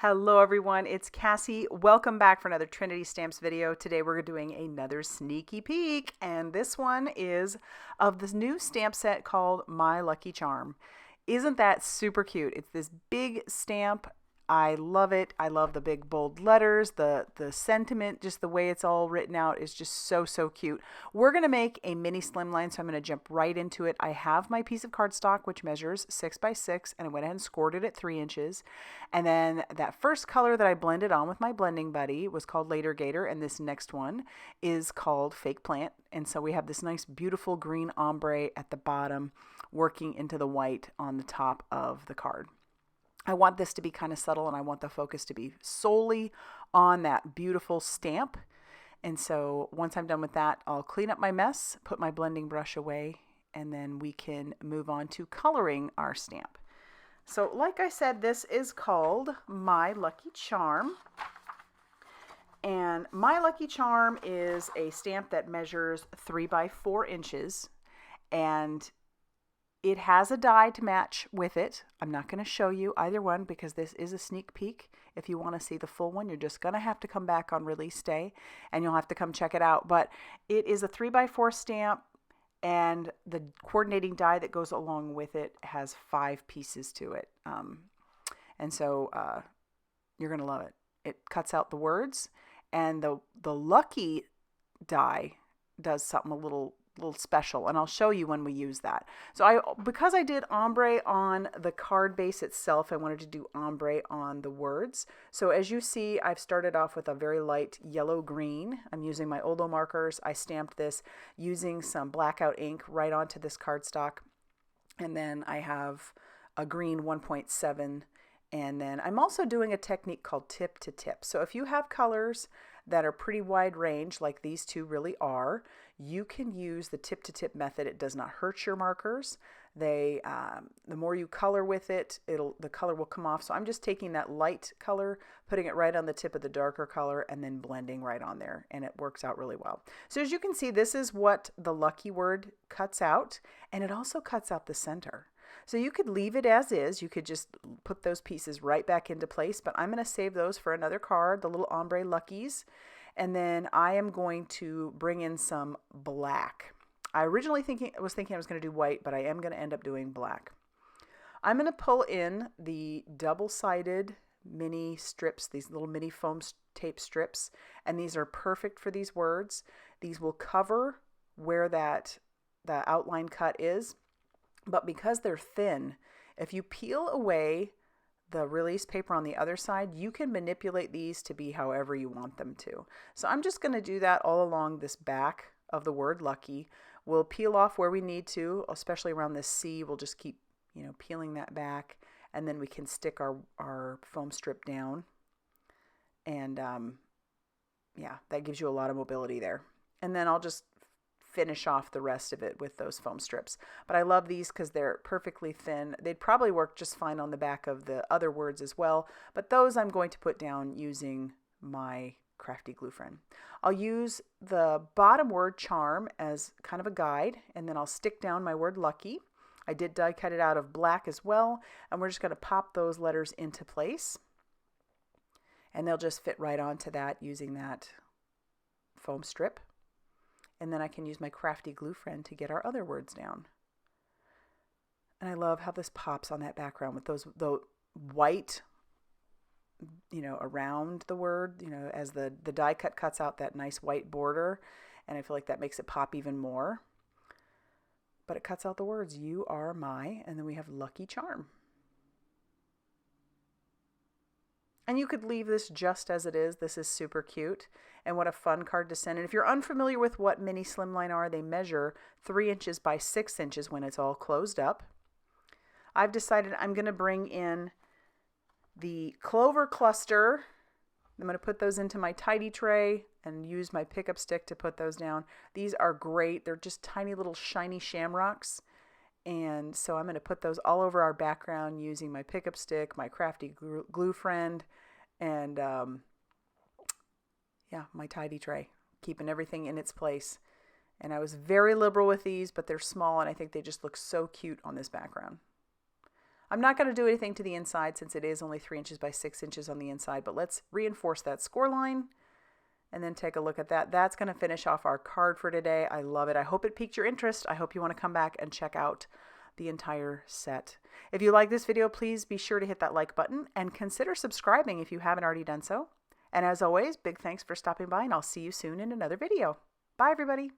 Hello everyone, it's Cassie. Welcome back for another Trinity Stamps video. Today we're doing another sneaky peek, and this one is of this new stamp set called My Lucky Charm. Isn't that super cute? It's this big stamp. I love it. I love the big bold letters, the sentiment, just the way it's all written out is just so cute. We're going to make a mini slimline, so I'm going to jump right into it. I have my piece of cardstock, which measures 6 by 6, and I went ahead and scored it at 3 inches. And then that first color that I blended on with my blending buddy was called Gator, and this next one is called Fake Plant. And so we have this nice, beautiful green ombre at the bottom, working into the white on the top of the card. I want this to be kind of subtle, and I want the focus to be solely on that beautiful stamp. And so once I'm done with that, I'll clean up my mess, put my blending brush away, and then we can move on to coloring our stamp. So like I said, this is called My Lucky Charm. And My Lucky Charm is a stamp that measures 3 by 4 inches, and it has a die to match with it. I'm not going to show you either one because this is a sneak peek. If you want to see the full one, you're just going to have to come back on release day and you'll have to come check it out. But it is a 3 by 4 stamp, and the coordinating die that goes along with it has 5 pieces to it. And so you're going to love it. It cuts out the words, and the lucky die does something a little special, and I'll show you when we use that. So because I did ombre on the card base itself, I wanted to do ombre on the words. So as you see, I've started off with a very light yellow green. I'm using my Olo markers. I stamped this using some Blackout ink right onto this cardstock, and then I have a green 1.7, and then I'm also doing a technique called tip to tip. So if you have colors that are pretty wide range, like these two really are, you can use the tip to tip method. It does not hurt your markers. The more you color with it, the color will come off. So I'm just taking that light color, putting it right on the tip of the darker color, and then blending right on there, and it works out really well. So as you can see, this is what the lucky word cuts out, and it also cuts out the center. So you could leave it as is. You could just put those pieces right back into place, but I'm going to save those for another card, the little ombre luckies. And then I am going to bring in some black. I originally was thinking I was going to do white, but I am going to end up doing black. I'm going to pull in the double-sided mini strips, these little mini foam tape strips, and these are perfect for these words. These will cover where the outline cut is. But because they're thin, if you peel away the release paper on the other side, you can manipulate these to be however you want them to. So I'm just going to do that all along this back of the word lucky. We'll peel off where we need to, especially around this C. We'll just keep, peeling that back, and then we can stick our foam strip down. And yeah, that gives you a lot of mobility there. And then I'll just finish off the rest of it with those foam strips. But I love these because they're perfectly thin. They'd probably work just fine on the back of the other words as well, but those I'm going to put down using my Crafty Gluefriend. I'll use the bottom word charm as kind of a guide, and then I'll stick down my word lucky. I did die cut it out of black as well, and we're just going to pop those letters into place, and they'll just fit right onto that using that foam strip. And then I can use my Crafty Gluefriend to get our other words down. And I love how this pops on that background with the white, around the word, as the die cut cuts out that nice white border. And I feel like that makes it pop even more. But it cuts out the words, you are my, and then we have Lucky Charm. And you could leave this just as it is. This is super cute. And what a fun card to send. And if you're unfamiliar with what mini slimline are, they measure 3 inches by 6 inches when it's all closed up. I've decided I'm going to bring in the Clover cluster. I'm going to put those into my tidy tray and use my pickup stick to put those down. These are great. They're just tiny little shiny shamrocks. And so I'm going to put those all over our background using my pickup stick, my Crafty Gluefriend, and my tidy tray, keeping everything in its place. And I was very liberal with these, but they're small, and I think they just look so cute on this background. I'm not going to do anything to the inside since it is only 3 inches by 6 inches on the inside, but let's reinforce that score line and then take a look at that. That's going to finish off our card for today. I love it. I hope it piqued your interest. I hope you want to come back and check out the entire set. If you like this video, please be sure to hit that like button and consider subscribing if you haven't already done so. And as always, big thanks for stopping by, and I'll see you soon in another video. Bye, everybody.